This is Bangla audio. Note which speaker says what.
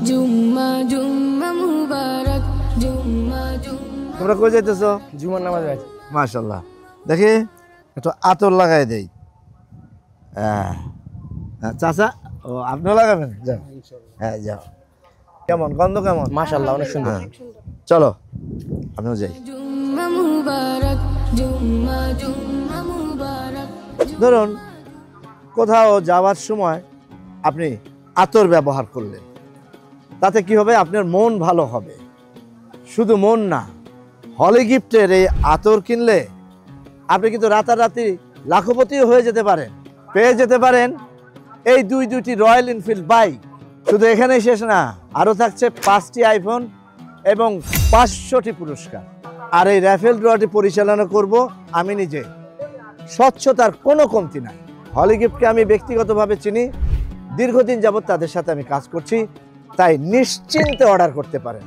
Speaker 1: জুম্মা জুম্মা মুবারক জুম্মা জুম্মা।
Speaker 2: তোমরা কই যাইতেছো?
Speaker 3: জুমার নামাজ আছে।
Speaker 2: মাশাআল্লাহ। দেখি একটু আতর লাগাই দেই। হ্যাঁ চাচা, ও আপনিও লাগাবেন? যাও। হ্যাঁ যাও। কেমন গন্ধ কেমন?
Speaker 3: মাশাআল্লাহ অনেক সুন্দর।
Speaker 2: চলো আমিও যাই।
Speaker 1: জুম্মা মুবারক জুম্মা জুম্মা মুবারক।
Speaker 2: ধরুন কোথাও যাওয়ার সময় আপনি আতর ব্যবহার করলেন, তাতে কি হবে? আপনার মন ভালো হবে। শুধু মন না, হলি গিফটের এই আতর কিনলে আপনি কিন্তু রাতারাতি লাখপতিও হয়ে যেতে পারেন, পেয়ে যেতে পারেন এই দুইটি রয়্যাল এনফিল্ড বাইক। শুধু এখানেই শেষ না, আরও থাকছে 5টি আইফোন এবং 500টি পুরস্কার। আর এই র্যাফেল ড্রটি পরিচালনা করব আমি নিজে। স্বচ্ছতার কোনো কমতি নাই। হলি গিফটকে আমি ব্যক্তিগতভাবে চিনি, দীর্ঘদিন যাবৎ তাদের সাথে আমি কাজ করছি, তাই নিশ্চিন্তে অর্ডার করতে পারেন।